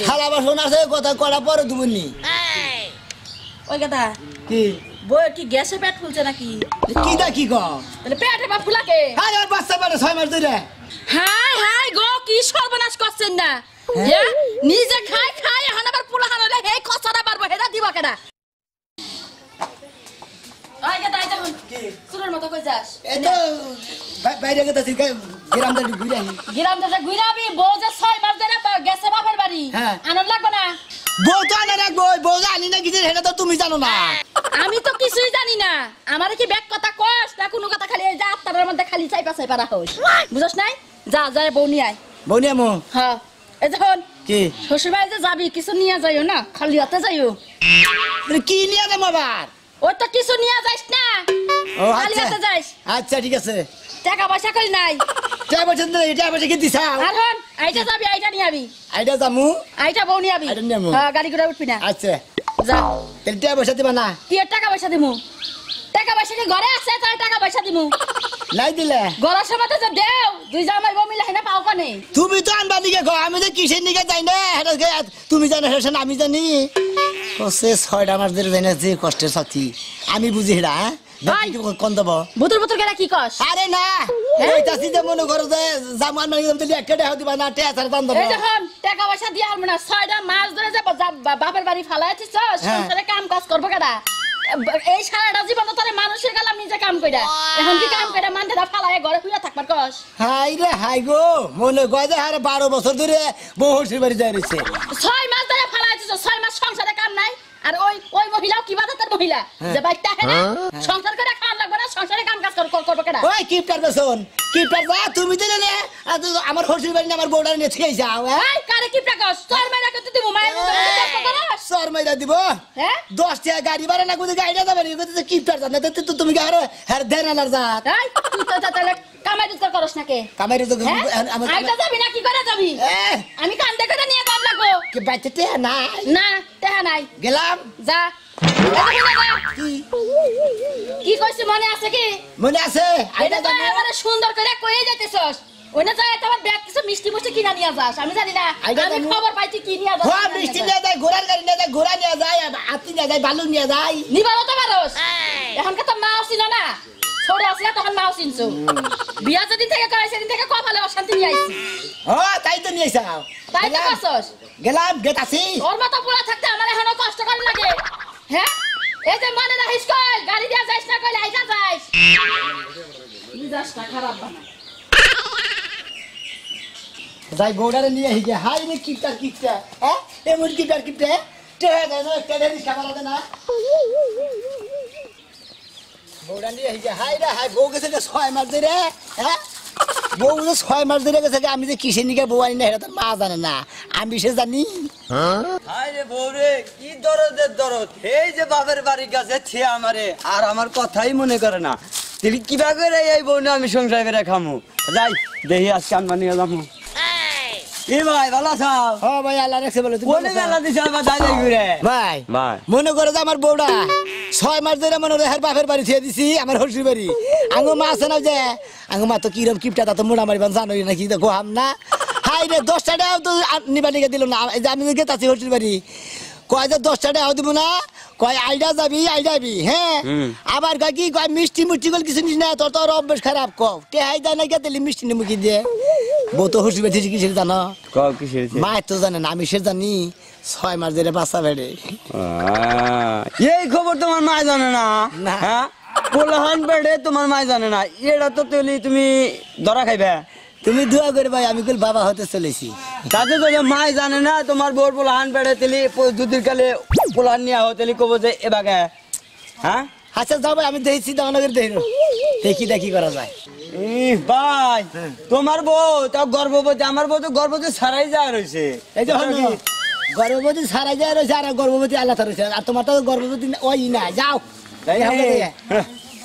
থালা বাসন আছে কথা করা পরে দুবনি ওই কথা কি বই কি গ্যাসে পেট ফুলছে নাকি কি দা কি গো তাহলে পেটে বা ফুলাকে আরে ওর বাচ্চা মানে 6 মাস ধরে হাই হাই গো কি সর্বনাশ করছেন না নিজে খাই খাই এখন আবার পুলাহান হলে হে কষ্টটা পারবো হেডা দিব কেডা ওই কথা আইতা হন কি সুরের মতো কই যাস এত বাইরে গেতে ঠিক গ্রাম দাঁড়ি ঘুরে আহি গিরাম দাদা গুইরাবি বউ যে 6 মাস ধরে গ্যাসে বাপের বাড়ি হ্যাঁ। আনন্দ লাগবে না বউ তো আনা রাখবো বউ জানি না কিছু সেটা তো তুমি জানো না আমি তো কিছুই জানি না আমারে কি ব্যাগ কথা কস না কোনো কথা খালি এই যে আত্মার মধ্যে খালি চাইপা চাইপা রাখোস বুঝছ নাই যা যা বউ নিয়ে আয় বউ নিয়ে আমো হ্যাঁ এই যখন কি শ্বশুর বাড়িতে যাবি কিছু নিয়ে যাইও না খালি হাতে যাইও কি নিয়ে যাবো আবার ওই তো কিছু নিয়ে যাইস না ও খালি আচ্ছা হাতে যাইস আচ্ছা ঠিক আছে টাকা পয়সা কই নাই টাকা পয়সা তো এটা পয়সা কি দিছাও আর হন আইটা যাবি আইটা নিয়ে আবি আইডা জামু আইটা বউ নিয়ে আবি আইটা নিয়ে আমু। হ্যাঁ গাড়ি করে উঠবি না আচ্ছা যা তাহলে টাকা পয়সা দিবা না কি এর টাকা পয়সা দিমু টাকা পয়সা কি ঘরে আছে তাই টাকা পয়সা দিমু নাই দিলে গলার সময় তো যে দেও দুই জামাই বউ মিলে হেনা পাও কানে তুমি তো আনবা দিকে গো আমি তো কিসের নিকে যাই না তুমি জানো হেসে আমি জানি সে 6টা মাস ধরে জানি যে কষ্টের সাথী আমি বুঝি হেডা কোন দেবো বুতুর বুতুর কেডা কি কস আরে না ওই চাষি যে মনে করো যে জামান মানে তুমি একটা টাকা দিবা না টাকা ছাড়া দাম দেবো এই যখন টাকা পয়সা দিয়া হল না 6টা মাস ধরে যে বাপের বাড়ি ফালাইছিস সংসারে কাম কাজ করবো কেডা এই সারাটা জীবন তোরে মানুষের গেলাম নিজে কাম কইরা এখন কি কাম কইরা মানতে ফালায় ঘরে শুয়ে থাকবার কস হাই রে হাই গো মনে কয় যে আরে 12 বছর ধরে বহুর বাড়ি যায় রয়েছে 6 মাস ধরে ফালাইছিস 6 মাস সংসারে কাম নাই আর ওই ওই মহিলাও কি বাজাতের মহিলা যে বাইকটা হেনা সংসার করে খাওয়া লাগবে না সংসারে কাম কাজ করবো কেডা ওই কিপটার বেসন কিপটার যা তুমি দিলে না আমার হরসুর বাড়ি আমার বউডার নিয়ে থিয়ে যাও এই কারে কি প্রকাশ তোর মেয়েরা কত দিব মায়ের সর মাইরা দিব হ্যাঁ 10 টাকা গাড়ি ভাড়া না কোথায় গাড়িটা যাবে না কিপটার জানে তো তুমি গারে হ্যাঁ দেন আনার যা এই তুই তো তাহলে কামাই দিতে করস নাকি কামাইরে তো আমার আইটা যাবি না কি করে যাবি আমি কান্দে করে নিয়ে কাম লাগবো কি বাইতে না না তেহা নাই গেলাম যা কি কইছিস মনে আছে কি মনে আছে এটা তো এবারে সুন্দর করে কইয়ে যাইতেছস ওইনা যায় তোমার ব্যাগ কিছু মিষ্টি মুষ্টি কিনা নিয়ে যাস আমি জানি না আমি খবর পাইছি কি নিয়ে যাস হ্যাঁ মিষ্টি নিয়ে যায় ঘোড়ার গাড়ি নিয়ে যায় ঘোড়া নিয়ে যায় হাতি নিয়ে যায় বালু নিয়ে যায় নিবারও তো পারোস এখন তো মাও ছিল না ছোট আসলে তখন মাও চিনছো বিয়া যেদিন থেকে করে সেদিন থেকে কপালে অশান্তি নিয়ে আইছি হ্যাঁ তাই তো নিয়ে যাও তাই তো করছস গেলাম গেতাছি ওর মতো পুরা থাকতে আমার এখনো কষ্ট করে লাগে হ্যাঁ এই যে মনে রাখিস কই গাড়ি দিয়া যাইস না কইলে আইতা যাইস মিজাজটা খারাপ বানা যাই বউডারে নিয়ে হিগে হাই রে কিপটা হ্যাঁ এমন কিপটা টেহা দেয় না একটা দেরি খাবার দেয় না বউডা নিয়ে হিগে হাই রে হাই বউ গেছে 6 মাস ধরে হ্যাঁ বউ যে 6 মাস ধরে গেছে আমি যে কিসের নিকে বউ আনি না এটা তো মা জানে না আমি সে জানি হাই রে বউরে কি দরদের দরদ এই যে বাপের বাড়ি গেছে ছে আমারে আর আমার কথাই মনে করে না তুই কিবা করে এই বউ না আমি সংসার করে খামু যাই দেখি আজকে আনবা নিয়ে যাবো এ ভাই ভালো আছো হ্যাঁ ভাই আল্লাহ রাখছে বলে তুমি কোনে মেলা দিছ আবার যাই যাই ঘুরে ভাই ভাই মনে করে যে আমার বউটা 6 মাস ধরে মনে হয় বাপের বাড়ি ছেড়ে দিছি আমার হরসুর বাড়ি আঙ্গো মা আছে না যে আঙ্গো মা তো কিরম কিপটা তা তো মোড়া মারিবান জানোই নাকি তো গোহাম না হাই রে 10 টাকাও তো নিবা নিকে দিল না এই যে আমি গেতাছি হরসুর বাড়ি কয় যে 10 টাকাও দিব না কয় আইডা যাবি হ্যাঁ আবার কয় কি কয় মিষ্টি গল কিছু নিস না তোর অভ্যাস খারাপ কও টেহাই যায় না গেতেলি মিষ্টি নিমুকি দিয়ে বউ তো হরসুর বাড়ি থেকে কিসের জানো কও কিসের মা তো জানে না আমি সে জানি 6 মাস ধরে বাচ্চা বেড়ে এই খবর তোমার মা জানে না না। হ্যাঁ পোলাহান বেড়ে তোমার মা জানে না এটা তো তুমি ধরা খাইবে তুমি দোয়া করে ভাই আমি কল বাবা হতে চলেছি তাতে তো মাই জানে না তোমার বোর পোলাহান বেড়ে তেলি দুদিন কালে পোলাহান নিয়ে আহ তেলি কব যে এবাগে হ্যাঁ আচ্ছা যাও ভাই আমি দেখছি দাওনগর দেখি করা যায় ভাই তোমার বউ তাও গর্ভবতী আমার বউ তো গর্ভবতী ছাড়াই যাওয়া রয়েছে এই যে গর্ভবতী সারা যায় রয়েছে আর গর্ভবতী আল্লাহ রয়েছে আর তোমার তো গর্ভবতী ওই না যাও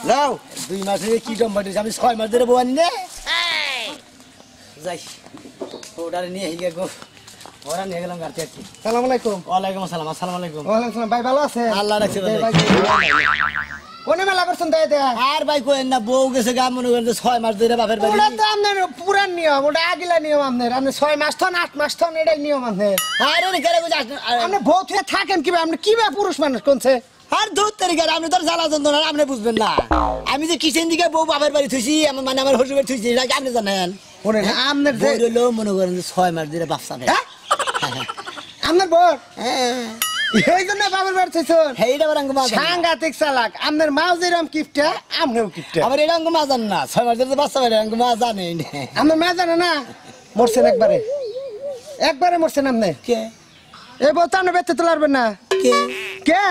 যাও 2 মাস ধরে কি জম্বা দিয়েছে আমি 6 মাস ধরে বউ আনি নে যাই ওটারে নিয়ে হিগে গো ওরা নিয়ে গেলাম গাড়ি আর কি সালাম আলাইকুম ওয়ালাইকুম আসসালাম আসসালামু আলাইকুম ওয়ালাইকুম আসসালাম ভাই ভালো আছে আল্লাহ রাখছে ভাই কোনে মেলা করছেন তাই দে আর ভাই কইেন না বউ গেছে গা মনে করেন যে 6 মাস ধরে বাপের বাড়ি ওটা তো আপনার পুরান নিয়ম ওটা আগিলা নিয়ম আপনার আপনি 6 মাস থন 8 মাস থন এটাই নিয়ম আপনার আরে নি কেরে কইছ আপনি বউ থেকে থাকেন কিভাবে আপনি কিভাবে পুরুষ মানুষ কোনছে আর দূর তরিকা আপনি তো জ্বালা যন্ত্রণা আপনি বুঝবেন না আমি যে কিচেন দিকে বউ বাপের বাড়ি থুইছি মানে আমার শ্বশুর বাড়ি থুইছি এটা কি আপনি জানেন ওরে আপনার যে বউ হলো মনে করেন যে 6 মাস ধরে বাচ্চা নেই হ্যাঁ? আপনার বউ হ্যাঁ এই জন্য বাবার বাড়ি থইছেন হেইটা বরং মা জানে না। সাংঘাতিক চালাক আপনার মাও যেরকম কিপটা আপনিও কিপটা আবার এটা অঙ্ক মা জান না 6 মাস ধরে বাচ্চা বেড়ে অঙ্ক মা জানে না আপনার মা জানে না মরছেন একবারে মরছেন আপনি কে এই বউ তো আপনি বেঁচে তো পারবেন না কে কে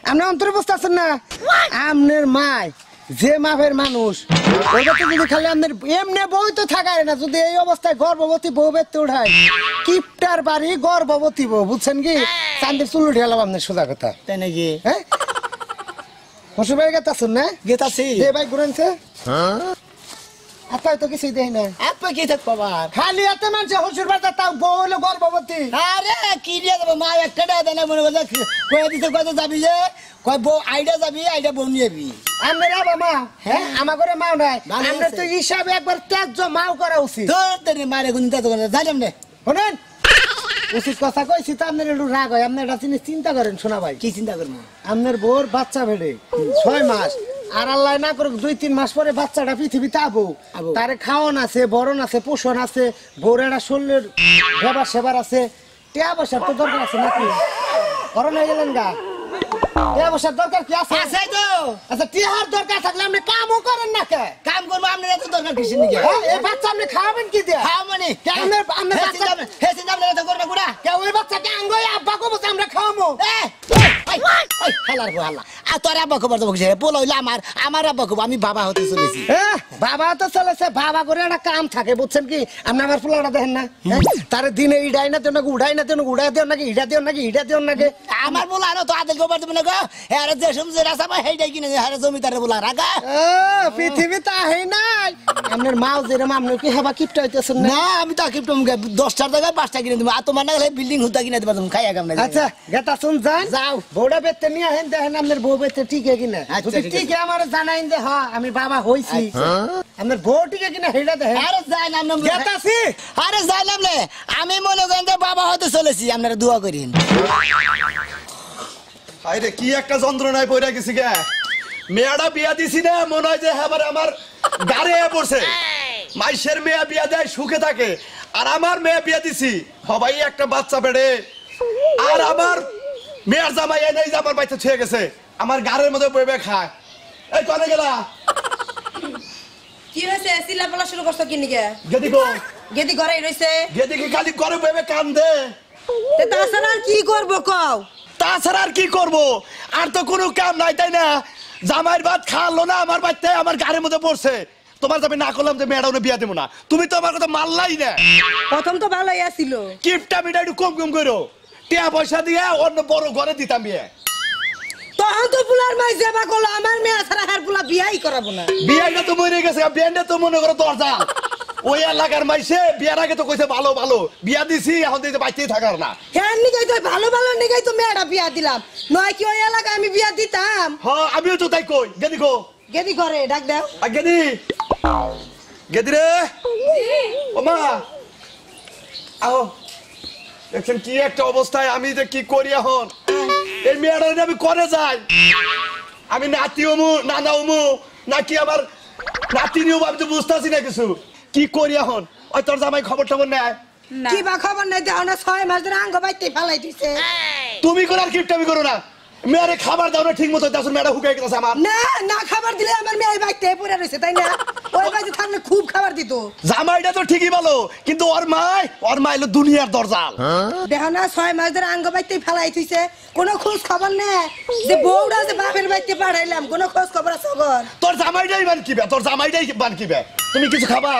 আপনি অন্তরে বসতে আছেন না আপনার মায় যে মাপের মানুষ ওটা তো যদি খালি আপনার এমনি বই তো থাকায় না যদি এই অবস্থায় গর্ভবতী বউ বেঁচতে উঠায় কিপটার বাড়ি গর্ভবতী বউ বুঝছেন কি চান্দের চুল উঠে গেলাম আপনার সোজা কথা তাই নাকি হ্যাঁ শ্বশুর বাড়ি গেতে আসুন না গেতাছি যে ভাই ঘুরেনছে আপনার তো কিছুই দেয় না আপনি কি থাক পাবার খালি এতে মানছে শ্বশুর বাড়ি তাও বউ হলো গর্ভবতী আরে কি দিয়ে দেবো মা একটা দেয় না মনে করছে কয়ে দিতে কত যাবি যে কয় বউ আইডা যাবি আইডা বউ নিয়ে যাবি আপনার বাবা মা হ্যাঁ আমার ঘরে মাও নাই ভালো আপনার আছে। তো হিসাবে একবার ত্যায্য মাও করা উচিত তোর তেরে মারে গুণ তা তো জানেন না শোনেন উচিত কথা কইছি তো আপনার একটু রাগ হয় আপনি এটা চিন্তা করেন শোনা ভাই কি চিন্তা করবো আপনার বউর বাচ্চা বেড়ে 6 মাস আর আল্লাহ না করে 2-3 মাস পরে বাচ্চাটা পৃথিবীতে আবো আবো। তারে খাওয়ান আছে বরণ আছে পোষণ আছে বউর একটা শরীরের ব্যবহার সেবার আছে টিয়া বসার তো দরকার আছে নাকি করণ হয়ে গেলেন গা টিয়া বসার দরকার কি আছে আছে তো আচ্ছা টিয়ার দরকার থাকলে আপনি কামও করেন না কে কাম করবো আপনার এত দরকার কিসের নিকে হ্যাঁ, এই বাচ্চা আপনি খাওয়াবেন কি দিয়ে খাও মানে আপনার বাচ্চা হে চিন্তা আপনার এত করবে গুড়া কে ওই বাচ্চাকে আঙ্গই আব্বা কো বসে আমরা খাওয়াবো হালার গো হাল্লা আর তোর আব্বা খবর দেবো কিসে বলো হইলে আমার আব্বা খবর আমি বাবা হতে চলেছি বাবা তো চলেছে বাবা করে একটা কাম থাকে বুঝছেন কি আপনি আমার ফুলাটা দেখেন না হ্যাঁ? তারে দিনে ইডাই না দেন নাকি উড়াই না দেন উড়াই দেন নাকি ইডা দেন নাকি ইডা দেন নাকি আমার বলা তো আদেল খবর দেবো না গো হ্যাঁ যে সমঝে রাসা বা হেইটাই কিনে হ্যাঁ জমিদারে বলা রাগা পৃথিবী তা হেই নাই আপনার মাও যেরকম আপনি কি হেবা কিপটা হইতেছেন না না আমি তো কিপটা মুখে 10টার জায়গায় 5টা কিনে দেবো আর তোমার না গেলে বিল্ডিং হুতা কিনে দেবো তুমি খাইয়া কাম না আচ্ছা গেতা শুন যান যাও। বউটা বেতে নিয়ে হেন দেখেন আপনার বউ বেতে ঠিক কিনা আচ্ছা, যদি ঠিক ঠিক আমার জানাইন যে হ্যাঁ আমি বাবা হইছি আপনার বউ ঠিক কিনা হেডা দেখেন আরে যাই নাম নাম গেতাছি আরে যাইলাম রে আমি মনে করেন যে বাবা হতে চলেছি আপনারা দোয়া করেন আরে কি একটা যন্ত্রণায় পড়ে গেছি গে মেয়েটা বিয়া দিছি না মনে হয় যে এবার আমার গাড়ে পড়ছে মাইশের মেয়ে বিয়া দেয় সুখে থাকে আর আমার মেয়ে বিয়া দিছি সবাই একটা বাচ্চা বেড়ে আর আমার মেয়ের জামাই এনেই যে আমার বাচ্চা ছুঁয়ে গেছে আমার গাড়ের মধ্যে বইবে খায় এই কনে গেলা কি হয়েছে চিল্লাপাল্লা শুরু করছো কি নিকে গেদি গো গেদি ঘরে রইছে গেদি কি খালি করে বইবে কান্দে তে তাছাড়া আর কি করবো কও তাছাড়া আর কি করব আর তো কোনো কাম নাই তাই না জামাইয়ের ভাত খাওয়ালো না আমার বাচ্চা আমার গাড়ির মধ্যে পড়ছে তোমার যাবে না করলাম যে মেয়েটা বিয়া দেবো না তুমি তো আমার কথা মানলাই না প্রথম তো ভালোই আছিল কিপটা মিটা একটু কম কম করো টিয়া পয়সা দিয়ে অন্য বড় ঘরে দিতাম বিয়ে তখন তো ফুলার মাই যাবা করলো আমার মেয়ে ছাড়া হার ফুলা বিয়াই করাবো না বিয়েটা তো মরে গেছে বিয়েটা তো মনে করো দরজা ওই এলাকার মাইসে বিয়ার আগে তো কইছে ভালো ভালো বিয়া দিছি এখন দিতে বাইতেই থাকার না হ্যাঁ নিগাই তো ভালো ভালো নিগাই তো মেয়েটা বিয়া দিলাম নয় কি ওই এলাকায় আমি বিয়া দিতাম হ্যাঁ আমিও তো তাই কই গেদি গো গেদি ঘরে ডাক দাও আর গেদি গেদি রে ও মা আও দেখছেন কি একটা অবস্থায় আমি যে কি করি এখন এই মেয়েটা যদি আমি করে যাই আমি নাতি হমু নানা হমু নাকি আমার নাতি নিও আমি তো বুঝতেছি না কিছু কি করি এখন ওই তোর জামাই খবর টবর নেয় কি বা খবর নাই দেও না 6 মাস ধরে আঙ্গ বাইতে ফেলাই দিছে তুমি করো আর কিপটামি করো না মেয়েরে খাবার দাও না ঠিক মতো দাও মেয়েটা হুকাই গেছে আমার না না খাবার দিলে আমার মেয়ে বাইতে পড়ে রইছে তাই না ওই বাইতে থাকলে খুব খাবার দিত জামাইটা তো ঠিকই বলো কিন্তু ওর মাই হলো দুনিয়ার দরজাল দেখো না 6 মাস ধরে আঙ্গ বাইতে ফেলাই থইছে কোনো খোঁজ খবর নেই যে বউটা যে বাপের বাইতে পাঠাইলাম কোনো খোঁজ খবর আছে খবর তোর জামাইটাই বানকিবে তোর জামাইটাই বানকিবে তুমি কিছু খাবা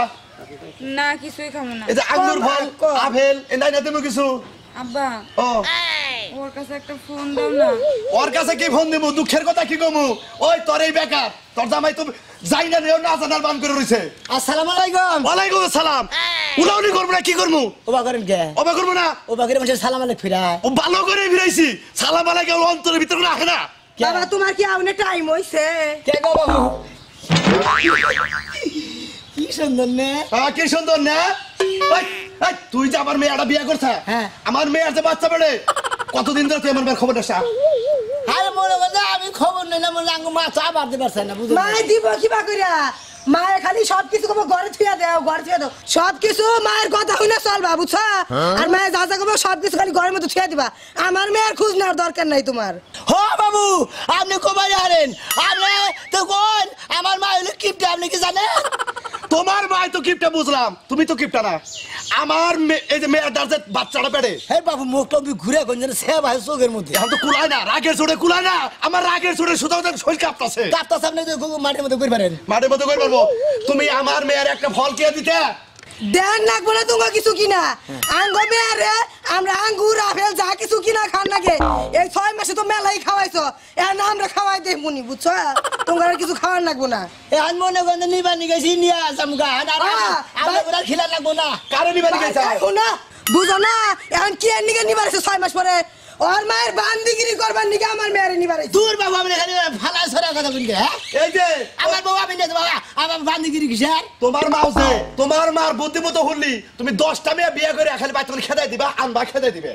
না কিছুই খাবো না এই যে আঙ্গুর ফল আপেল এনাই না তুমি কিছু আব্বা ও ওর কাছে একটা ফোন দাও না ওর কাছে কি ফোন দেবো দুঃখের কথা কি কমু ওই তোর এই বেকার তোর জামাই তো যাই না রেও না জানার বান করে রইছে আসসালামু আলাইকুম ওয়ালাইকুম আসসালাম উলাউনি করবো না কি করবো ওবা করেন কে অবা করবো না ওবা করে মানুষের সালাম আলাইকুম ফিরা ও ভালো করে ফিরাইছি সালাম আলাইকুম অন্তরের ভিতরে রাখে না বাবা তোমার কি আউনে টাইম হইছে কে গো বাবু কি সুন্দর নে কি সুন্দর না তুই যে আমার মেয়েটা বিয়ে করছা হ্যাঁ। আমার মেয়ের যে বাচ্চা বেড়ে কতদিন ধরে তুই আমার মেয়ের খবর আসা আরে মনে মনে আমি খবর নেই না মনে আঙ্গু মাছ আবার দিতে পারছে না বুঝলি মায়ে দিব কিবা কইরা মায়ের খালি সবকিছু কব ঘরে থুয়া দাও ঘরে থুয়া দাও সবকিছু মায়ের কথা হইনা চলবা বুঝছো আর মায়ের যা যা কব সবকিছু খালি ঘরের মধ্যে থুয়া দিবা আমার মেয়ের খোঁজ নেওয়ার দরকার নাই তোমার হ বাবু আপনি কবাই হারেন আপনি তো কোন আমার মা হলো কিপটা আপনি কি জানেন তোমার মাই তো কিপটা বুঝলাম তুমি তো কিপটা না আমার এই যে মেয়ের যে বাচ্চাটা পেটে হে বাবু মুখটা ঘুরে কোন যেন সে ভাই চোখের মধ্যে এখন তো কুলায় না রাগের চোটে কুলায় না আমার রাগের চোটে শুধু শরীর কাঁপতাছে কাপটা সামনে মাটির মধ্যে করে পারেন মাঠের মতো করে বলবো তুমি আমার মেয়ের একটা ফল কে দিতে দেন নাকবো না তোমার কিছু কিনা আঙ্গ মেয়ারে আমরা আঙ্গুর আপেল যা কিছু কিনা খান নাগে এই 6 মাসে তো মেলাই খাওয়াইছো এখন আমরা খাওয়াই দেই মুনি বুঝছো তোমার আর কিছু খাওয়ার লাগবো না এ আন মনে গন্ধ নিবানি গেছি নিয়া জামগা আমরা ওরা খিলা লাগবো না কারো নিবানি গেছে না বুঝো না এখন কি এর নিকে নিবারেছে 6 মাস পরে ওর মায়ের বান্দিগিরি করবার নিকে আমার মেয়ারে নিবারেছে দূর বাবু আপনি এখানে ফালা ছড়া কথা বলি হ্যাঁ এই যে আমার বাবা আপনি বাবা আমার বান্দিগিরি কিসের তোমার মাও যে তোমার মার বুদ্ধিমতো হলি তুমি 10টা মেয়ে বিয়ে করে খালি বাচ্চা খেদাই দিবা আনবা খেদাই দিবে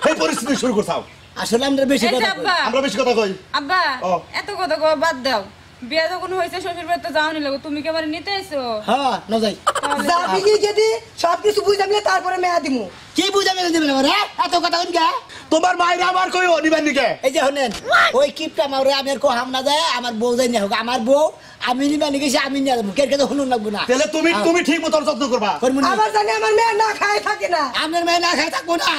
এই পরিস্থিতি শুরু করছাও আসলে আমরা বেশি এই যে কথা আব্বা আমরা বেশি কথা কই আব্বা ও। এত কথা কও বাদ দাও বিয়া যখন হয়েছে শ্বশুর বাড়িতে যাওনি লাগো তুমি কি আমার নিতে আইছো হ্যাঁ না যাই তাহলে যাবি কি যদি সবকিছু বুঝামলে তারপরে মেয়া দিমু কি বুঝাবে দিবেন আমার হ্যাঁ এত কথা কোন কে তোমার মায়ের আমার কইও নিবেন নিকে এই যে শুনেন ওই কিপটা মারে আমি আর কোহাম না যায় আমার বউ যাই না হোক আমার বউ আমি নিবানি গেছি আমি নিয়ে যাবো কের কেটে শুনুন লাগবো না তাহলে তুমি তুমি ঠিক মতো যত্ন করবা করবো না আবার জানি আমার মেয়ে না খায় থাকে না আপনার মেয়ে না খাই থাকবো না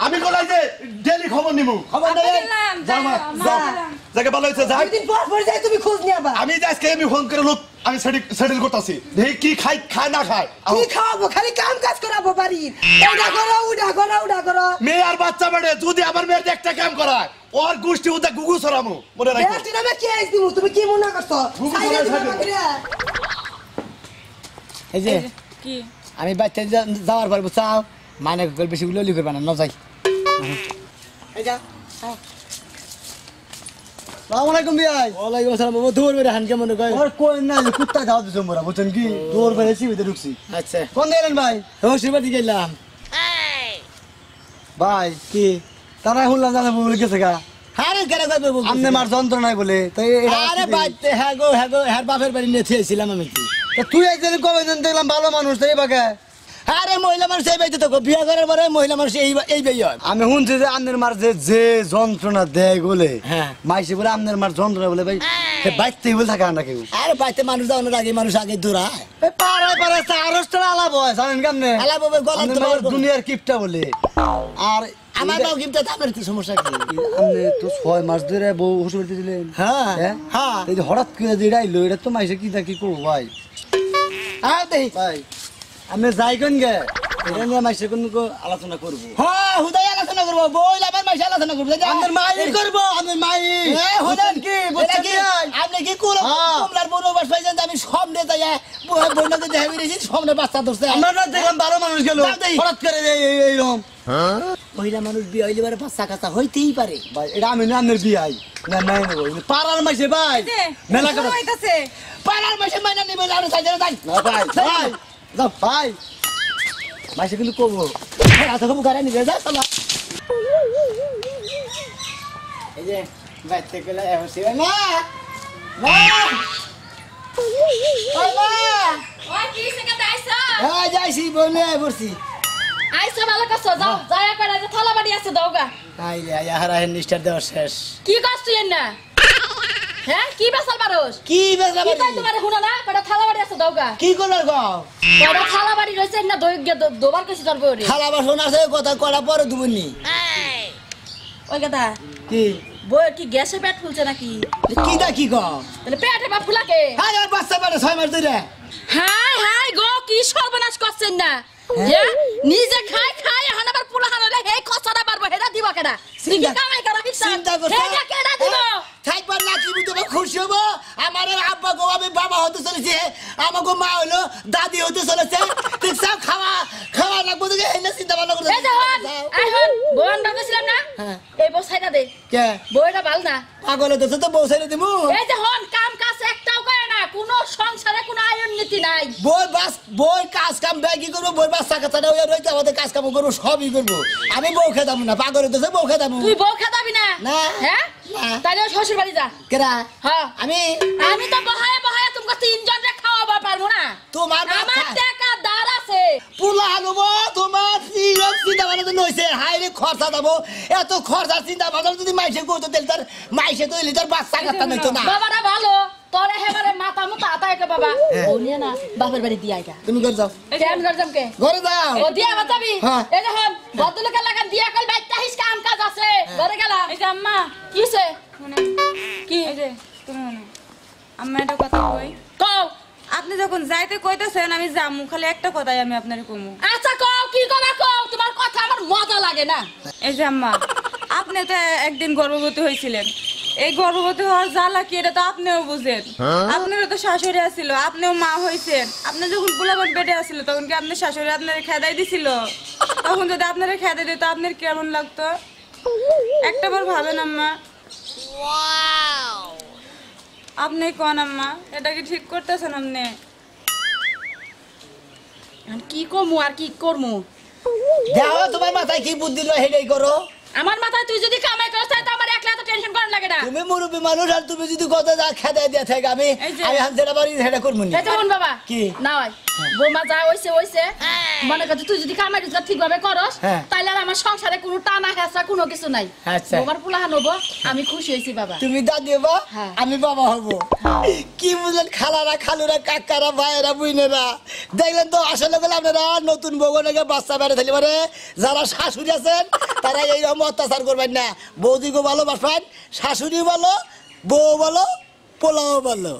আমি কোলাই যে ডেলি খবর নিমু খবর আব্বা নেবেন গেলাম, যাও মা, যাও, যাও। মা গেলাম। যাকে ভালো হয়েছে যাক একদিন পর পর যাই তুমি খোঁজ নিয়ে আবার আমি যে আজকে আমি ফোন করে লোক আমি সেটেল করতেছি দেখি কি খায় না খায় কি খাওয়াবো খালি কাম কাজ করাবো বাড়ির এটা করো উডা করো উডা করো মেয়ে আর বাচ্চা বেড়ে যদি আমার মেয়ের একটা কাম করায় ওর গোষ্ঠী ওদের গুগু সরামু মনে রাখো বেশি নামে কি আইস দিমু তুমি কি মনে করছো ঘুঘু সাইডে ধরে দিমু সাইডে। বাকিরা। এই যে কি আমি বাচ্চা যাওয়ার পর বুঝাও মানে বেশি গুলো করবা না যাই এই যা আসসালামাইকুম ভাই ওয়ালাইকুম আসসালাম বাবু দূর বেরে হান কেমন কয় আর কই না যে কুত্তা দাও দিছো মোরা বুঝছেন কি দৌড় বেড়ে সিবিতে ঢুকছি আচ্ছা কোন দিলেন ভাই হসিবাদি গেলাম ভাই কি তারা শুনলাম জানা বলে গেছে গা আরে কেন কই বাবু আমনে মার যন্ত্রণাই বলে তাই এটা আরে বাইতে হ্যাঁ গো হ্যাঁ বাপের বাড়ি নিয়ে থেয়েছিলাম আমি কি তা তুই একদিন কবে দিন দেখলাম ভালো মানুষ তাই বাকে আরে মহিলা মানুষ এই বাইতে তো বিয়ে করার পরে মহিলা মানুষ এই বাই হয় আমি শুনছি যে আমনের মার যে যন্ত্রণা দেয় বলে হ্যাঁ। মাইসে বলে আমনের মার যন্ত্রণা বলে ভাই সে বাইতে বলে থাকে না কেউ আরে বাইতে মানুষ যাওয়ানোর আগে মানুষ আগে দূরায় পাড়ায় পাড়ায় আরস্টার আলাপ হয় জানেন কেমনে আলাপ হবে, গলার আমনের তো মার বলবো। দুনিয়ার কিপটা বলে আর আমার বাবু কিন্তু আপনার কি সমস্যা কি আপনি তো 6 মাস ধরে বউ শ্বশুর বাড়িতে দিলেন হ্যাঁ, হ্যাঁ। এই যে হঠাৎ করে যে আইলো এটা তো মাইসে কি দেখি কো ভাই হ্যাঁ দেই ভাই আমি যাই কোন গে এটা নিয়ে মাইসে কোন আলোচনা করবো হ্যাঁ হুদাই আলোচনা করবো বই আমার মাসে আলোচনা করবো আমাদের মাই করবো আমাদের মাই হুদান কি কি বুঝছেন কি আপনি কি করো হ্যাঁ। তোমরার বনবাস পাইছেন আমি সামনে যাই বন্যাকে দেখা বেরিয়েছি সামনে বাচ্চা ধরছে আমরা না দেখলাম 12 মানুষ গেল যাও দেই। হঠাৎ করে এইরকম মহিলা মানুষ বিয়ে হইলে পরে বাচ্চা কাচ্চা হইতেই পারে ভাই এটা আমি না আমের বিয়াই না নাই নেবো পাড়ার মাইসে ভাই মেলা কথা হইতাছে পাড়ার মাসে মাইনা নিবে আর সাইডে যাই না ভাই ভাই যাও ভাই মাইসে কিন্তু কবো রাতে খুব গাড়ি নিবে যা চলো এই যে বাইতে গেলে হচ্ছে না না ওই মা ওই কি সেটা আইছো হ্যাঁ যাইছি বলে বসছি আইছো ভালো করছো যাও যায়া করে যে থালা বাড়ি আছে দাওগা আই রে আই হারা নিস্টার দেওয়া শেষ কি করছ তুই না হ্যাঁ কি বেসাল পারোস কি বেজলা কি তাই বাড়ি তোমার হুনা না কটা থালা বাড়ি আছে দাওগা কি করলো গো কটা থালা বাড়ি রইছে না দোবার কইছি তোর বউরে থালা বাসন আছে কথা করা পরে দুবনি ওই কথা কি বউ কি গ্যাসে পেট ফুলছে নাকি কি দা কি গো তাহলে পেটে বা ফুলাকে হ্যাঁ আর বাচ্চা পেটে 6 মাস ধরে হাই হাই গো কি সর্বনাশ করছেন না হ্যাঁ নিজে খাই খাই এখন আবার পুলাহান হলে হে খসাটা পারবো হেডা দিবা কেডা সিঙ্গি কামাই করা হিসাব চিন্তা করছ হেডা কেডা দিব থাকবার না কি বুঝতে খুশি হবো আমার আব্বা গো আমি বাবা হতে চলেছে আমাকে মা হলো দাদি হতে চলেছে ঠিক সব খাওয়া লাগবো দেখে চিন্তা ভাবনা এই যে হন করতে আই হন বোন বাবা ছিলাম না হ্যাঁ। এই বউ ছাইড়া দে কে বউটা ভালো না পাগলে তো তো বউ ছেড়ে দিমু এই যে হন কাম কাজ একটাও করে না কোনো সংসারে কোনো আয়ন নীতি নাই বই কাজ কাম ব্যাগি করবো বই বাচ্চা কাচ্চা ওই রইতে আমাদের কাজ কাম করবো সবই করবো আমি বউ খেতাম না পাগলে তো বউ খেতাম তুই বউ খাদাবি না না। হ্যাঁ না। তাইলে শ্বশুর বাড়ি যা কেরা হ্যাঁ আমি আমি তো বহায় বহায় তোমাকে তিনজন রে খাওয়াবার পারবো না তোমার আমার টাকা দাঁড় আছে পুলা আনব তোমার চিন্তা ভাবনা নইছে হাই রে খরচা দেবো এত খরচা চিন্তা ভাবনা যদি মাইসে করতো তাহলে তার মাইসে তো এলে তার বাচ্চা কাচ্চা নইতো না বাবারা ভালো তোরে হেবারে মাথা মুতা আতায় কে বাবা ও নিয়ে না বাপের বাড়ি দিয়ে আইগা তুমি ঘর যাও কেন করছম কে ঘরে যাও ও দিয়া বাতাবি হ্যাঁ। এই দেখুন বদলকে লাগান দিয়া কল বাইটা হিস কাম কাজ আছে ঘরে গেলাম এই যে আম্মা কিছে শুনে কি এই যে তুমি শুনে আম্মা একটা কথা কই কও আপনি যখন যাইতে কইতেছেন আমি যামু খালি একটা কথাই আমি আপনারে কমু আচ্ছা কও কি কথা কও তোমার কথা আমার মজা লাগে না এই যে আম্মা আপনি তো একদিন গর্ভবতী হয়েছিলেন এই গর্ভবতী হওয়ার জ্বালা কি এটা তো আপনিও বুঝেন আপনারও তো শাশুড়ি আছিল আপনিও মা হয়েছেন আপনি যখন পোলাপান পেটে আসছিল তখন কি আপনার শাশুড়ি আপনার খেদাই দিছিল তখন যদি আপনারা খেদাই দিত আপনার কেমন লাগতো একটাবার ভাবেন আম্মা আপনি কোন আম্মা এটা কি ঠিক করতেছেন আপনি আর কি কমু আর কি করমু যাও তোমার মাথায় কি বুদ্ধি লো হেডাই করো আমার মাথায় তুই যদি কামাই করছ তাহলে তো আমার একলা তো টেনশন করার লাগে না তুমি মুরব্বী মানুষ আর তুমি যদি কথা যা খেদাই দিয়া থাকে আমি এই যে- আমি হান যেটা বাড়ি সেটা করবো নি। এই যে হন বাবা কি? না হয় বৌমা যা হইছে মনে করছে তুই যদি কামাই রোজগার ঠিকভাবে করস হ্যাঁ। তাহলে আর আমার সংসারে কোনো টানা হেঁচা কোনো কিছু নাই আচ্ছা। বৌমার পোলাহান হবো আমি খুশি হয়েছি বাবা তুমি দাদি হবা হ্যাঁ। আমি বাবা হব কি বুঝলেন খালারা খালুরা কাকারা ভাইয়েরা বুইনেরা দেখলেন তো আসলে বলে আপনারা নতুন বউকে বাচ্চা বেড়ে থাকলে পারে যারা শাশুড়ি আছেন তারা এইরকম অত্যাচার করবেন না বৌদিকে ভালোবাসবেন শাশুড়ি বলো বউ বলো পোলাও বলো